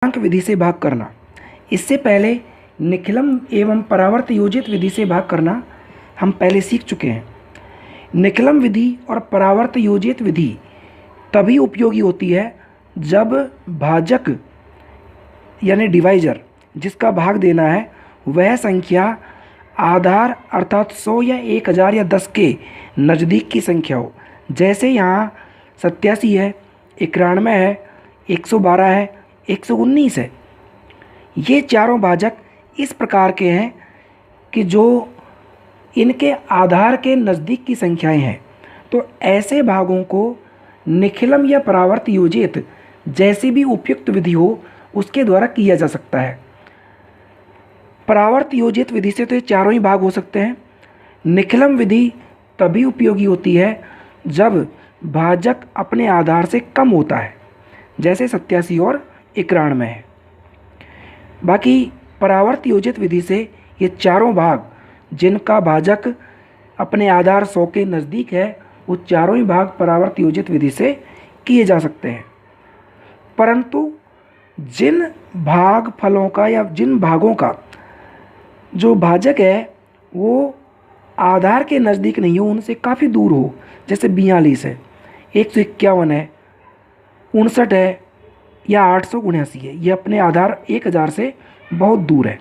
अंक विधि से भाग करना। इससे पहले निखिलम एवं परावर्त योजित विधि से भाग करना हम पहले सीख चुके हैं। निखिलम विधि और परावर्त योजित विधि तभी उपयोगी होती है जब भाजक यानी डिवाइजर जिसका भाग देना है वह संख्या आधार अर्थात 100 या 1000 या 10 के नज़दीक की संख्या हो। जैसे यहाँ 87 है, 91 है, 112 है, 119 है। ये चारों भाजक इस प्रकार के हैं कि जो इनके आधार के नज़दीक की संख्याएं हैं, तो ऐसे भागों को निखिलम या परावर्त योजित जैसी भी उपयुक्त विधि हो उसके द्वारा किया जा सकता है। परावर्त योजित विधि से तो ये चारों ही भाग हो सकते हैं। निखिलम विधि तभी उपयोगी होती है जब भाजक अपने आधार से कम होता है, जैसे 87 और 91 है। बाकी परावर्त योजित विधि से ये चारों भाग जिनका भाजक अपने आधार 100 के नज़दीक है, वो चारों ही भाग परावर्त योजित विधि से किए जा सकते हैं। परंतु जिन भाग फलों का या जिन भागों का जो भाजक है वो आधार के नज़दीक नहीं हो, उनसे काफ़ी दूर हो, जैसे 42 है, 151 है, 59 है या 879 है, ये अपने आधार 1000 से बहुत दूर है,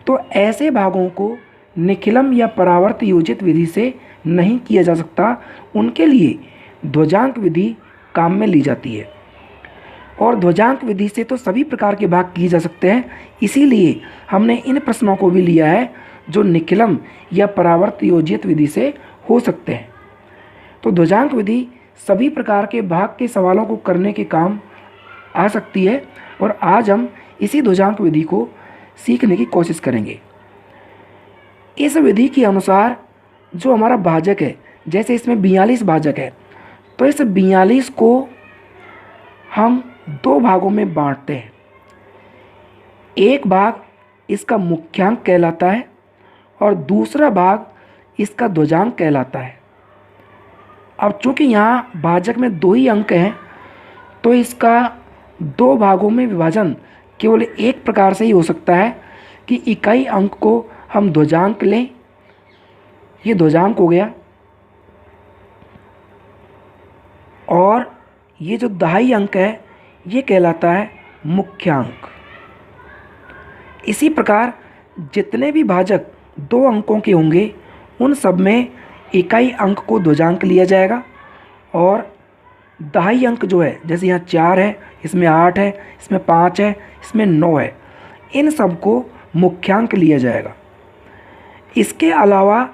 तो ऐसे भागों को निखिलम या परावर्त योजित विधि से नहीं किया जा सकता। उनके लिए ध्वजांक विधि काम में ली जाती है। और ध्वजांक विधि से तो सभी प्रकार के भाग किए जा सकते हैं, इसीलिए हमने इन प्रश्नों को भी लिया है जो निखिलम या परावर्त योजित विधि से हो सकते हैं। तो ध्वजांक विधि सभी प्रकार के भाग के सवालों को करने के काम आ सकती है, और आज हम इसी ध्वजांक विधि को सीखने की कोशिश करेंगे। इस विधि के अनुसार जो हमारा भाजक है, जैसे इसमें 42 भाजक है, तो इस 42 को हम दो भागों में बांटते हैं। एक भाग इसका मुख्यांक कहलाता है और दूसरा भाग इसका ध्वजांक कहलाता है। अब चूंकि यहाँ भाजक में 2 ही अंक हैं, तो इसका दो भागों में विभाजन केवल एक प्रकार से ही हो सकता है कि इकाई अंक को हम ध्वजांक लें, ये ध्वजांक हो गया, और ये जो दहाई अंक है ये कहलाता है मुख्यांक। इसी प्रकार जितने भी भाजक 2 अंकों के होंगे उन सब में इकाई अंक को ध्वजांक लिया जाएगा, और दहाई अंक जो है, जैसे यहाँ 4 है, इसमें 8 है, इसमें 5 है, इसमें 9 है, इन सब को मुख्यांक लिया जाएगा। इसके अलावा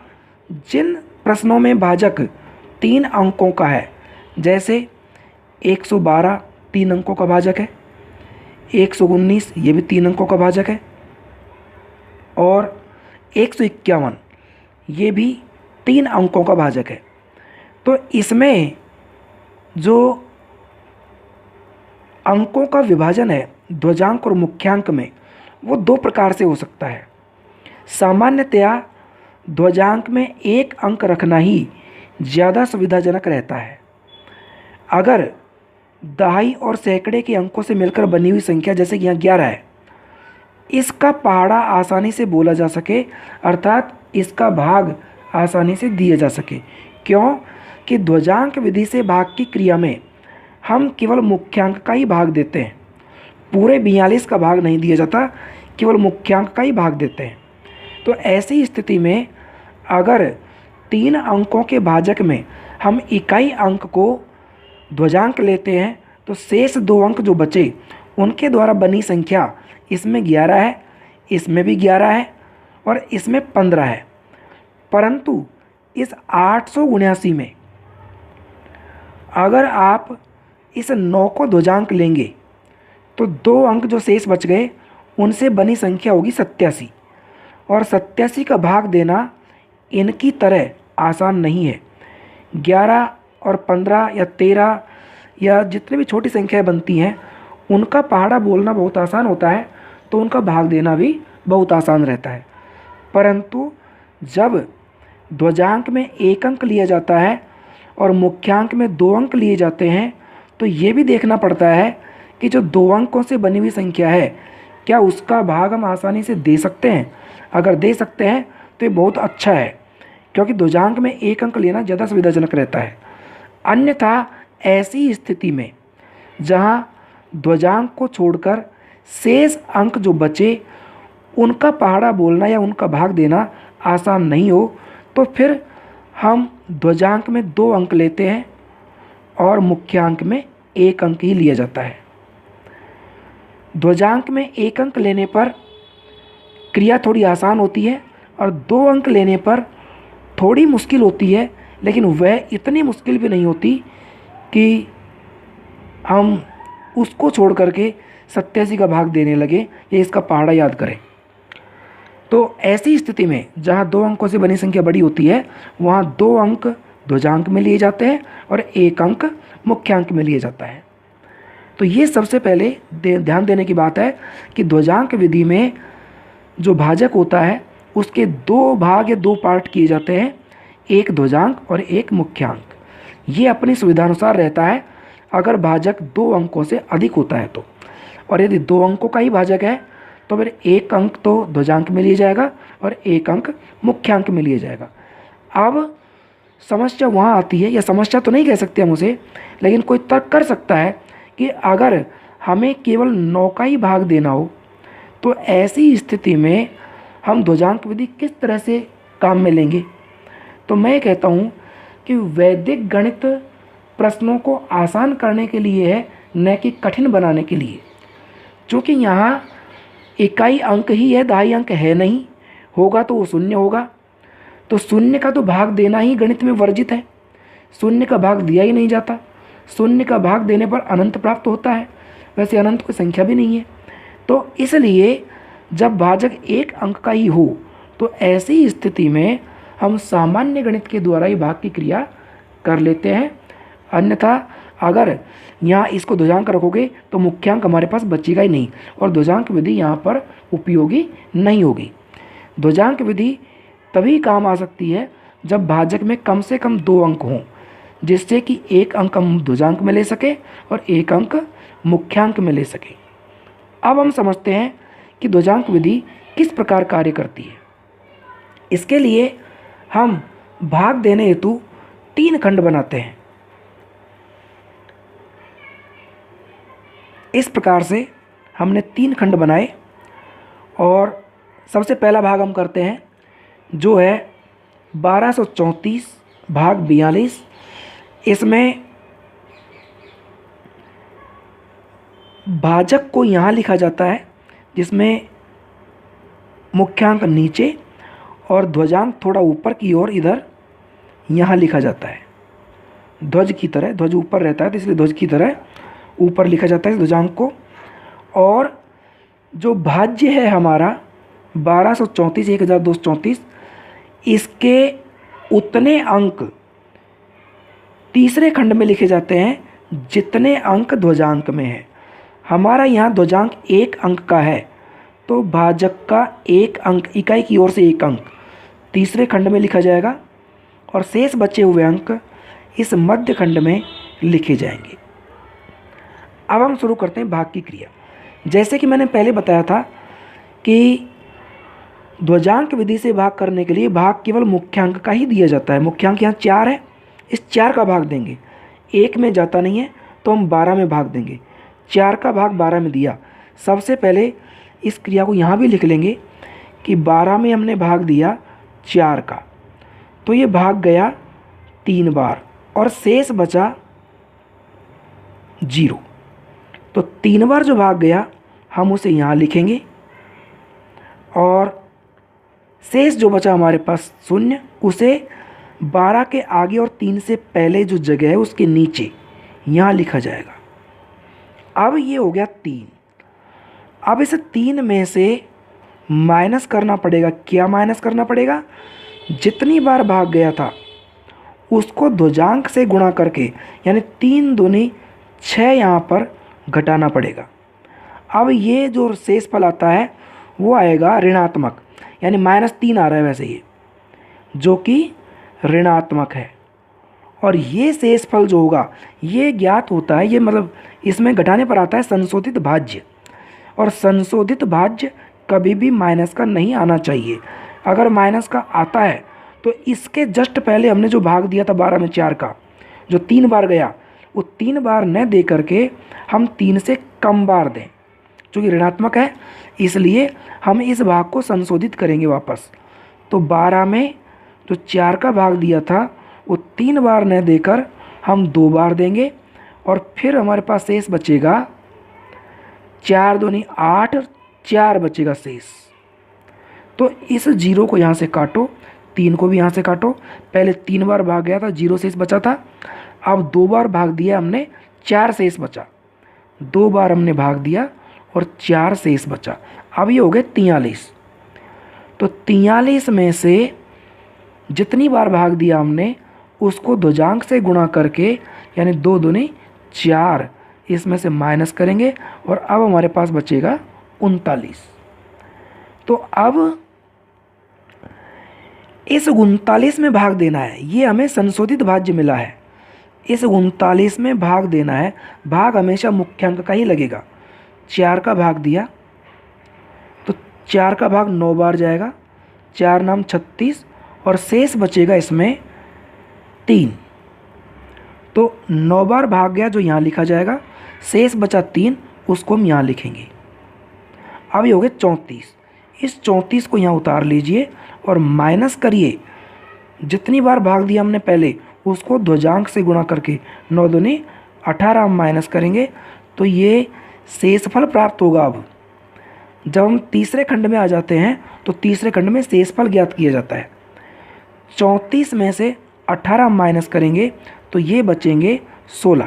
जिन प्रश्नों में भाजक 3 अंकों का है, जैसे 112 3 अंकों का भाजक है, 119 ये भी 3 अंकों का भाजक है, और 151 ये भी 3 अंकों का भाजक है, तो इसमें जो अंकों का विभाजन है ध्वजांक और मुख्यांक में, वो 2 प्रकार से हो सकता है। सामान्यतया ध्वजांक में 1 अंक रखना ही ज़्यादा सुविधाजनक रहता है। अगर दहाई और सैकड़े के अंकों से मिलकर बनी हुई संख्या, जैसे कि यहाँ 11 है, इसका पहाड़ा आसानी से बोला जा सके, अर्थात इसका भाग आसानी से दिया जा सके। क्यों कि ध्वजांक विधि से भाग की क्रिया में हम केवल मुख्यांक का ही भाग देते हैं, पूरे 42 का भाग नहीं दिया जाता, केवल मुख्यांक का ही भाग देते हैं। तो ऐसी स्थिति में अगर 3 अंकों के भाजक में हम इकाई अंक को ध्वजांक लेते हैं, तो शेष 2 अंक जो बचे उनके द्वारा बनी संख्या, इसमें 11 है, इसमें भी 11 है, और इसमें 15 है। परंतु इस 879 में अगर आप इस 9 को ध्वजांक लेंगे तो 2 अंक जो शेष बच गए उनसे बनी संख्या होगी 87, और 87 का भाग देना इनकी तरह आसान नहीं है। 11 और 15 या 13 या जितने भी छोटी संख्याएं बनती हैं उनका पहाड़ा बोलना बहुत आसान होता है, तो उनका भाग देना भी बहुत आसान रहता है। परंतु जब ध्वजांक में 1 अंक लिया जाता है और मुख्यांक में 2 अंक लिए जाते हैं, तो ये भी देखना पड़ता है कि जो 2 अंकों से बनी हुई संख्या है, क्या उसका भाग हम आसानी से दे सकते हैं? अगर दे सकते हैं तो ये बहुत अच्छा है, क्योंकि ध्वजांक में 1 अंक लेना ज़्यादा सुविधाजनक रहता है। अन्यथा ऐसी स्थिति में जहाँ ध्वजांक को छोड़कर शेष अंक जो बचे उनका पहाड़ा बोलना या उनका भाग देना आसान नहीं हो, तो फिर हम ध्वजांक में 2 अंक लेते हैं और मुख्यांक में 1 अंक ही लिया जाता है। ध्वजांक में 1 अंक लेने पर क्रिया थोड़ी आसान होती है और 2 अंक लेने पर थोड़ी मुश्किल होती है, लेकिन वह इतनी मुश्किल भी नहीं होती कि हम उसको छोड़ करके 87 का भाग देने लगे या इसका पहाड़ा याद करें। तो ऐसी स्थिति में जहाँ 2 अंकों से बनी संख्या बड़ी होती है, वहाँ 2 अंक ध्वजांक में लिए जाते हैं और 1 अंक मुख्यांक में लिए जाता है। तो ये सबसे पहले ध्यान देने की बात है कि ध्वजांक विधि में जो भाजक होता है उसके 2 भाग या 2 पार्ट किए जाते हैं, एक ध्वजांक और एक मुख्यांक। ये अपनी सुविधानुसार रहता है अगर भाजक 2 अंकों से अधिक होता है तो, और यदि 2 अंकों का ही भाजक है तो फिर 1 अंक तो ध्वजांक में लिया जाएगा और 1 अंक मुख्यांक में लिया जाएगा। अब समस्या वहाँ आती है, या समस्या तो नहीं कह सकते हम उसे, लेकिन कोई तर्क कर सकता है कि अगर हमें केवल 9 का ही भाग देना हो तो ऐसी स्थिति में हम ध्वजांक विधि किस तरह से काम में लेंगे। तो मैं कहता हूँ कि वैदिक गणित प्रश्नों को आसान करने के लिए है, न कि कठिन बनाने के लिए। चूँकि यहाँ इकाई अंक ही है, दहाई अंक है नहीं, होगा तो वो शून्य होगा, तो शून्य का तो भाग देना ही गणित में वर्जित है। शून्य का भाग दिया ही नहीं जाता। शून्य का भाग देने पर अनंत प्राप्त होता है, वैसे अनंत कोई संख्या भी नहीं है। तो इसलिए जब भाजक 1 अंक का ही हो तो ऐसी स्थिति में हम सामान्य गणित के द्वारा ही भाग की क्रिया कर लेते हैं। अन्यथा अगर यहाँ इसको ध्वजांक रखोगे तो मुख्यांक हमारे पास बचेगा ही नहीं, और ध्वजांक विधि यहाँ पर उपयोगी नहीं होगी। ध्वजांक विधि तभी काम आ सकती है जब भाजक में कम से कम 2 अंक हों, जिससे कि 1 अंक हम ध्वजांक में ले सकें और 1 अंक मुख्यांक में ले सकें। अब हम समझते हैं कि ध्वजांक विधि किस प्रकार कार्य करती है। इसके लिए हम भाग देने हेतु 3 खंड बनाते हैं। इस प्रकार से हमने 3 खंड बनाए, और सबसे पहला भाग हम करते हैं जो है 1234 भाग 42। इसमें भाजक को यहाँ लिखा जाता है जिसमें मुख्यांक नीचे और ध्वजांक थोड़ा ऊपर की ओर इधर यहाँ लिखा जाता है। ध्वज की तरह, ध्वज ऊपर रहता है तो इसलिए ध्वज की तरह ऊपर लिखा जाता है इस ध्वजांक को। और जो भाज्य है हमारा 1234 1234, इसके उतने अंक तीसरे खंड में लिखे जाते हैं जितने अंक ध्वजांक में है। हमारा यहाँ ध्वजांक 1 अंक का है तो भाजक का 1 अंक, इकाई की ओर से 1 अंक तीसरे खंड में लिखा जाएगा, और शेष बचे हुए अंक इस मध्य खंड में लिखे जाएंगे। अब हम शुरू करते हैं भाग की क्रिया। जैसे कि मैंने पहले बताया था कि ध्वजांक विधि से भाग करने के लिए भाग केवल मुख्यांक का ही दिया जाता है। मुख्यांक यहाँ 4 है, इस 4 का भाग देंगे। 1 में जाता नहीं है तो हम 12 में भाग देंगे। 4 का भाग 12 में दिया। सबसे पहले इस क्रिया को यहाँ भी लिख लेंगे कि 12 में हमने भाग दिया 4 का, तो ये भाग गया 3 बार और शेष बचा 0। तो 3 बार जो भाग गया हम उसे यहाँ लिखेंगे, और शेष जो बचा हमारे पास 0, उसे 12 के आगे और 3 से पहले जो जगह है उसके नीचे यहाँ लिखा जाएगा। अब ये हो गया 3। अब इस 3 में से माइनस करना पड़ेगा। क्या माइनस करना पड़ेगा? जितनी बार भाग गया था उसको ध्वजांक से गुणा करके, यानी 3 दूनी 6 यहाँ पर घटाना पड़ेगा। अब ये जो शेष फल आता है वो आएगा ऋणात्मक, यानी -3 आ रहा है वैसे ये, जो कि ऋणात्मक है। और ये शेषफल जो होगा ये ज्ञात होता है, ये मतलब इसमें घटाने पर आता है संशोधित भाज्य। और संशोधित भाज्य कभी भी माइनस का नहीं आना चाहिए। अगर माइनस का आता है तो इसके जस्ट पहले हमने जो भाग दिया था 12 में 4 का, जो 3 बार गया, वो 3 बार न दे करके हम 3 से कम बार दें। चूँकि ऋणात्मक है इसलिए हम इस भाग को संशोधित करेंगे वापस। तो 12 में जो 4 का भाग दिया था वो 3 बार न देकर हम 2 बार देंगे, और फिर हमारे पास शेष बचेगा 4 दूनी 8, 4 बचेगा शेष। तो इस 0 को यहाँ से काटो, 3 को भी यहाँ से काटो। पहले 3 बार भाग गया था, 0 शेष बचा था। अब 2 बार भाग दिया हमने, 4 शेष बचा। 2 बार हमने भाग दिया और 4 शेष बचा। अब ये हो गए 43। तो 43 में से जितनी बार भाग दिया हमने उसको ध्वजांक से गुणा करके, यानी 2 दूनी 4, इसमें से माइनस करेंगे और अब हमारे पास बचेगा 39। तो अब इस 39 में भाग देना है, ये हमें संशोधित भाज्य मिला है। इस 39 में भाग देना है, भाग हमेशा मुख्यांक का ही लगेगा। 4 का भाग दिया तो 4 का भाग 9 बार जाएगा, 4 नाम 36, और शेष बचेगा इसमें 3। तो 9 बार भाग गया जो यहाँ लिखा जाएगा, शेष बचा 3, उसको हम यहाँ लिखेंगे। अब ये हो गए 34। इस 34 को यहाँ उतार लीजिए और माइनस करिए, जितनी बार भाग दिया हमने पहले उसको ध्वजांक से गुणा करके 9 दूनी 18 हम माइनस करेंगे तो ये शेषफल प्राप्त होगा। अब जब हम तीसरे खंड में आ जाते हैं तो तीसरे खंड में शेषफल ज्ञात किया जाता है। 34 में से 18 माइनस करेंगे तो ये बचेंगे 16।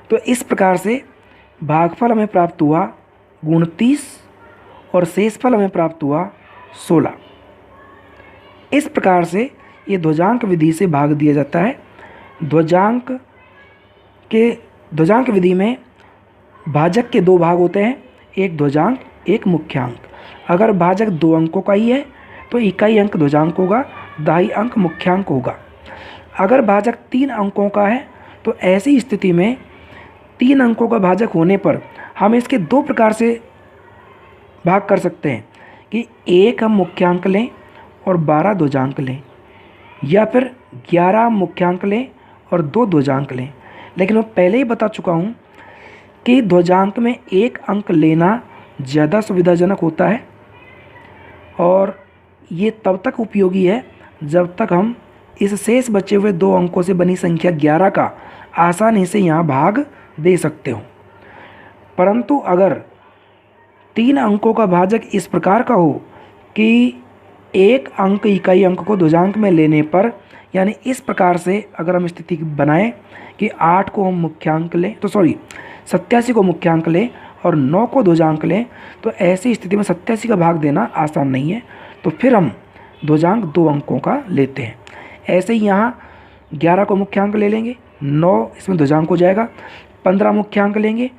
तो इस प्रकार से भागफल हमें प्राप्त हुआ 29 और शेषफल हमें प्राप्त हुआ 16। इस प्रकार से ये ध्वजांक विधि से भाग दिया जाता है। ध्वजांक विधि में भाजक के 2 भाग होते हैं, एक ध्वजांक एक मुख्यांक। अगर भाजक 2 अंकों का ही है तो इकाई अंक ध्वजांक होगा, दहाई अंक मुख्यांक होगा। अगर भाजक 3 अंकों का है तो ऐसी स्थिति में 3 अंकों का भाजक होने पर हम इसके 2 प्रकार से भाग कर सकते हैं कि एक हम मुख्यांक लें और 12 ध्वजांक लें, या फिर 11 मुख्यांक लें और 2 ध्वजांक लें। लेकिन मैं पहले ही बता चुका हूँ कि ध्वजांक में 1 अंक लेना ज़्यादा सुविधाजनक होता है, और ये तब तक उपयोगी है जब तक हम इस शेष बचे हुए 2 अंकों से बनी संख्या 11 का आसानी से यहाँ भाग दे सकते हो। परंतु अगर 3 अंकों का भाजक इस प्रकार का हो कि 1 अंक इकाई अंक को ध्वजांक में लेने पर, यानी इस प्रकार से अगर हम स्थिति बनाएं कि 8 को हम मुख्यांक लें तो 87 को मुख्यांक लें और 9 को ध्वजांक लें, तो ऐसी स्थिति में 87 का भाग देना आसान नहीं है। तो फिर हम ध्वजांक 2 अंकों का लेते हैं। ऐसे ही यहाँ 11 को मुख्यांक ले लेंगे, 9 इसमें ध्वजांक हो जाएगा, 15 मुख्यांक लेंगे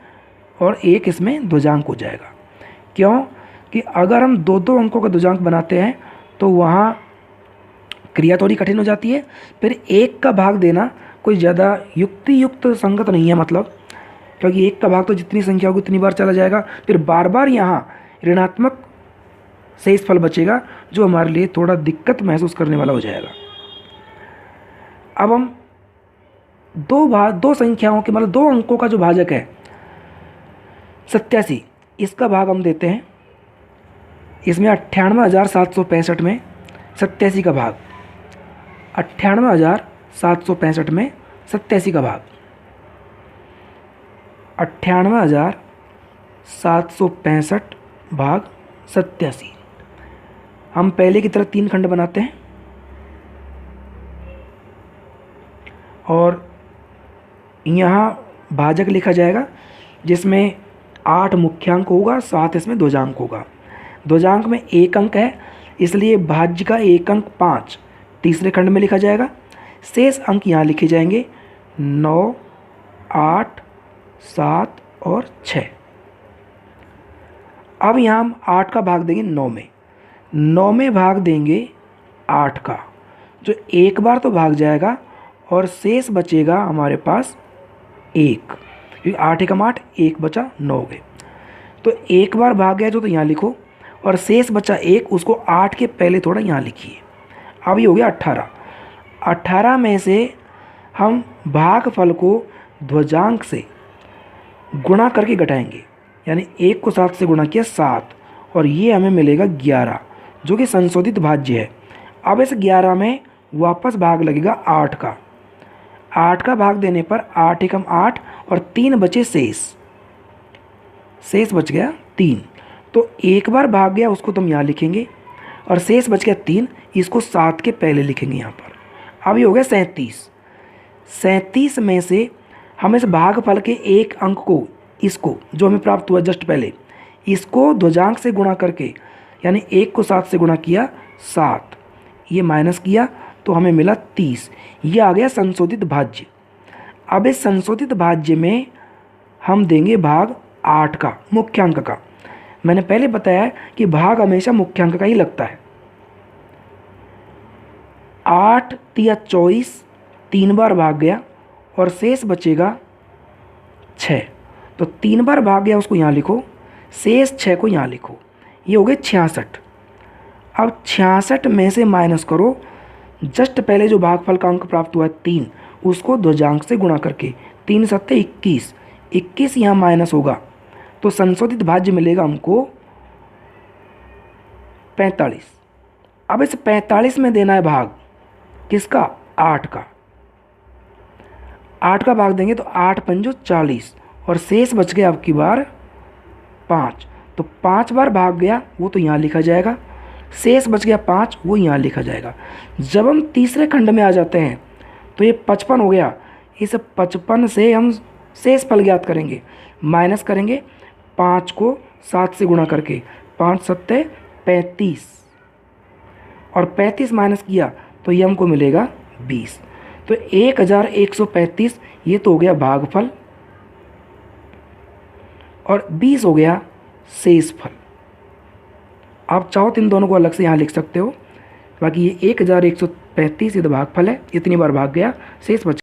और 1 इसमें ध्वजांक हो जाएगा। क्यों कि अगर हम 2-2 अंकों का ध्वजांक बनाते हैं तो वहाँ क्रिया थोड़ी कठिन हो जाती है। फिर 1 का भाग देना कोई ज़्यादा युक्त संगत नहीं है, मतलब क्योंकि 1 का भाग तो जितनी संख्या होगी उतनी बार चला जाएगा, फिर बार बार यहाँ ऋणात्मक शेषफल बचेगा जो हमारे लिए थोड़ा दिक्कत महसूस करने वाला हो जाएगा। अब हम 2 संख्याओं के मतलब 2 अंकों का जो भाजक है 87, इसका भाग हम देते हैं। इसमें 98,765 में 87 का भाग, 98,765 में 87 का भाग, 98,765 भाग 87। हम पहले की तरह 3 खंड बनाते हैं और यहाँ भाजक लिखा जाएगा जिसमें 8 मुख्यांक होगा, 7 इसमें ध्वजांक होगा। ध्वजांक में 1 अंक है इसलिए भाज्य का 1 अंक 5 तीसरे खंड में लिखा जाएगा। शेष अंक यहाँ लिखे जाएंगे 9, 8, 7 और 6। अब यहाँ हम 8 का भाग देंगे 9 में, 9 में भाग देंगे 8 का, जो एक बार तो भाग जाएगा और शेष बचेगा हमारे पास 1, क्योंकि 8 एकम 8, 1 बचा 9 हो गए। तो एक बार भाग गया जो तो यहाँ लिखो, और शेष बचा 1, उसको 8 के पहले थोड़ा यहाँ लिखिए। अब ये हो गया 18। 18 में से हम भागफल को ध्वजांक से गुणा करके घटाएंगे, यानी 1 को 7 से गुणा किया 7, और ये हमें मिलेगा 11, जो कि संशोधित भाज्य है। अब इस 11 में वापस भाग लगेगा 8 का। 8 का भाग देने पर 8 एकम 8 और 3 बचे शेष बच गया 3। तो एक बार भाग गया उसको तुम यहाँ लिखेंगे, और शेष बच गया 3, इसको 7 के पहले लिखेंगे यहाँ पर। अब ये हो गया 37। 37 में से हम इस भागफल के एक अंक को, इसको जो हमें प्राप्त हुआ जस्ट पहले, इसको ध्वजांक से गुणा करके, यानी 1 को 7 से गुणा किया 7, ये माइनस किया तो हमें मिला 30। ये आ गया संशोधित भाज्य। अब इस संशोधित भाज्य में हम देंगे भाग 8 का, मुख्यांक का। मैंने पहले बताया कि भाग हमेशा मुख्यांक का ही लगता है। 8 तिया 24, 3 बार भाग गया और शेष बचेगा 6, तो 3 बार भाग गया उसको यहाँ लिखो, शेष 6 को यहाँ लिखो। ये हो गए 66। अब 66 में से माइनस करो जस्ट पहले जो भागफल का अंक प्राप्त हुआ है 3, उसको ध्वजांक से गुणा करके, 3 सत्ते 21, 21 यहाँ माइनस होगा तो संशोधित भाज्य मिलेगा हमको 45। अब इस 45 में देना है भाग किसका, 8 का। 8 का भाग देंगे तो 8 पंजो 40, और शेष बच गया अब की बार 5, तो 5 बार भाग गया वो तो यहाँ लिखा जाएगा, शेष बच गया 5, वो यहाँ लिखा जाएगा। जब हम तीसरे खंड में आ जाते हैं तो ये 55 हो गया। इस 55 से हम शेष फल ज्ञात करेंगे, माइनस करेंगे 5 को 7 से गुणा करके, 5 सत्ते 35, और 35 माइनस किया तो ये हमको मिलेगा 20। तो 1135 ये तो हो गया भागफल, और 20 हो गया शेष फल। आप चाहो तो इन दोनों को अलग से यहाँ लिख सकते हो, बाकी ये 1135 ये तो भागफल है, इतनी बार भाग गया, शेष बच